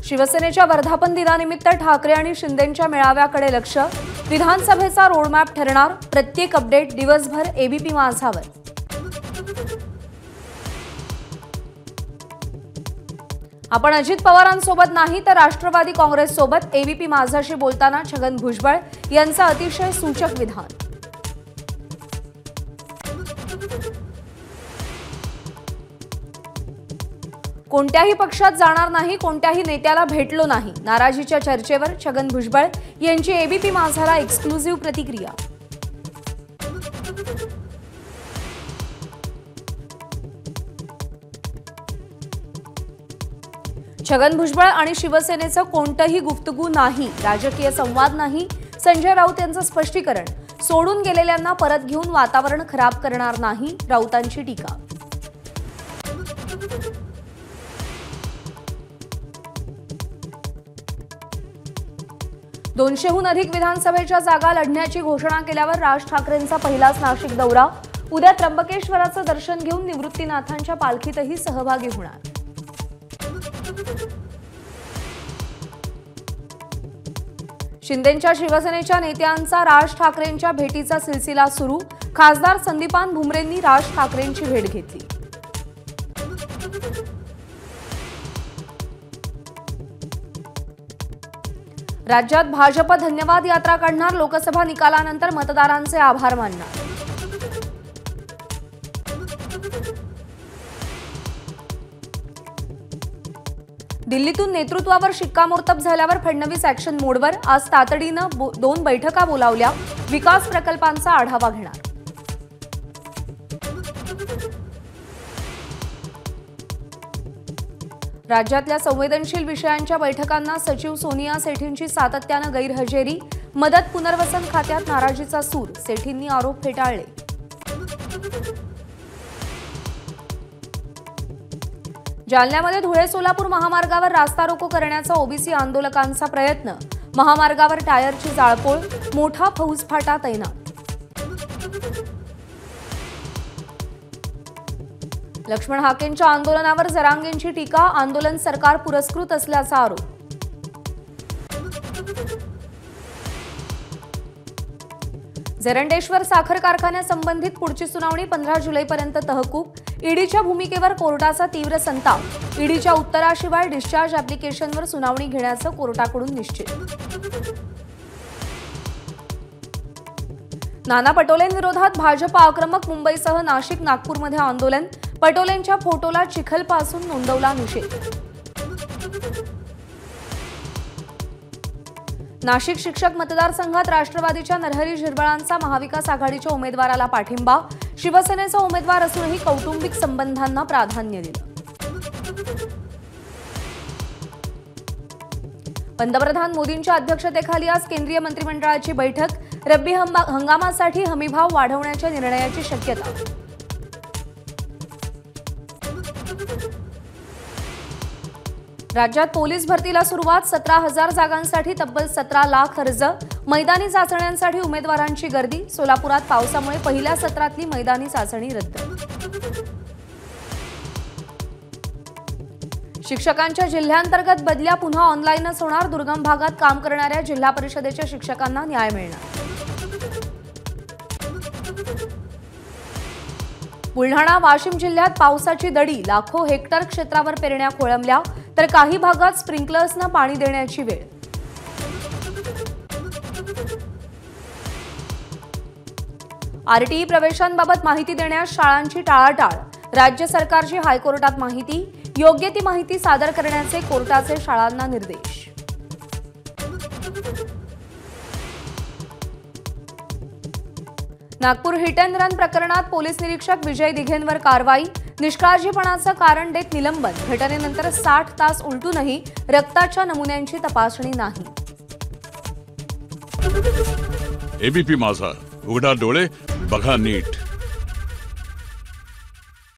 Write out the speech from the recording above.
शिवसेनेच्या वर्धापन दिनानिमित्त ठाकरे आणि शिंदेंच्या मेळाव्याकडे लक्ष। विधानसभेचा रोडमॅप ठरणार। प्रत्येक अपडेट दिवसभर एबीपी माझावर। आपण अजित पवारांसोबत नाही तर राष्ट्रवादी काँग्रेस सोबत। एबीपी माझाशी बोलताना छगन भुजबळ यांचं अतिशय सूचक विधान। कोणत्याही पक्षात जाणार नाही, कोणत्याही नेत्याला भेटलो नाही। नाराजीच्या चर्चेवर छगन भुजबळ यांची एबीपी माझाला एक्सक्लुझिव्ह प्रतिक्रिया। छगन भुजबळ आणि शिवसेनेचं कोणतंही गुफ्तगू नाही, राजकीय संवाद नाही। संजय राऊत यांचं स्पष्टीकरण। सोडून गेलेल्यांना परत घेऊन वातावरण खराब करणार नाही, राऊतांची टीका। दोनशेहून अधिक विधानसभेच्या जागा लढण्याची घोषणा केल्यावर राज ठाकरेंचा पहिलाच नाशिक दौरा। उद्या त्र्यंबकेश्वराचं दर्शन घेऊन निवृत्तीनाथांच्या पालखीतही सहभागी होणार। शिंदेंच्या शिवसेनेच्या नेत्यांचा राज ठाकरेंच्या भेटीचा सिलसिला सुरू। खासदार संदीपान भुमरेंनी राज ठाकरेंची भेट घेतली। राज्यात भाजप धन्यवाद यात्रा काढणार। लोकसभा निकालानंतर मतदारांचे आभार मानणार। दिल्लीतून नेतृत्वावर शिक्कामोर्तब झाल्यावर फडणवीस ॲक्शन मोडवर। आज तातडीनं 2 बैठका बोलावल्या। विकास प्रकल्पांचा आढावा घेणार। राज्यातल्या संवेदनशील विषयांच्या बैठकांना सचिव सोनिया सेठींची सातत्यानं गैरहजेरी। मदत पुनर्वसन खात्यात नाराजीचा सूर। सेठींनी आरोप फेटाळले। जालन्यामध्ये धुळे सोलापूर महामार्गावर रास्ता रोको करण्याचा ओबीसी आंदोलकांचा प्रयत्न। महामार्गावर टायरची जाळपोळ। मोठा फौजफाटा तैनात। लक्ष्मण हाकेंच्या आंदोलनावर जरांगेंची टीका। आंदोलन सरकार पुरस्कृत असल्याचा आरोप। जरंडेश्वर साखर कारखान्यासंबंधित पुढची सुनावणी 15 जुलैपर्यंत तहकूब। ईडीच्या भूमिकेवर कोर्टाचा तीव्र संताप। ईडीच्या उत्तराशिवाय डिस्चार्ज ॲप्लिकेशनवर सुनावणी घेण्याचं कोर्टाकडून निश्चित। नाना पटोलेंविरोधात भाजप आक्रमक। मुंबईसह नाशिक नागपूरमध्ये आंदोलन। पटोलेंच्या फोटोला चिखलपासून नोंदवला निषेध। नाशिक शिक्षक मतदारसंघात राष्ट्रवादीच्या नरहरी झिरवळांचा महाविकास आघाडीच्या उमेदवाराला पाठिंबा। शिवसेनेचा उमेदवार असूनही कौटुंबिक संबंधांना प्राधान्य दिलं। पंतप्रधान मोदींच्या अध्यक्षतेखाली आज केंद्रीय मंत्रिमंडळाची बैठक। रब्बी हंगामासाठी हमीभाव वाढवण्याच्या निर्णयाची शक्यता। राज्यात पोलीस भरतीला सुरुवात। 17,000 जागांसाठी तब्बल 17 लाख अर्ज। मैदानी चाचण्यांसाठी उमेदवारांची गर्दी। सोलापुरात पावसामुळे पहिल्या सत्रातली मैदानी चाचणी रद्द। शिक्षकांच्या जिल्ह्यांतर्गत बदल्या पुन्हा ऑनलाईनच होणार। दुर्गम भागात काम करणाऱ्या जिल्हा परिषदेच्या शिक्षकांना न्याय मिळणार। बुलढाणा वाशिम जिल्ह्यात पावसाची दडी। लाखो हेक्टर क्षेत्रावर पेरण्या खोळंबल्या तर काही भागात स्प्रिंकलर्सना पाणी देण्याची वेळ। आरटीई प्रवेशांबाबत माहिती देण्यास शाळांची टाळाटाळ। राज्य सरकारची हायकोर्टात माहिती। योग्य ती माहिती सादर करण्याचे कोर्टाचे शाळांना निर्देश। नागपूर हिट अँड रन प्रकरणात पोलीस निरीक्षक विजय दिघेंवर कारवाई। निष्काळजीपणाचं कारण देत निलंबन। घटनेनंतर 60 तास उलटूनही रक्ताच्या नमुन्यांची तपासणी नाही। एबीपी माझा, उघडा डोळे बघा नीट।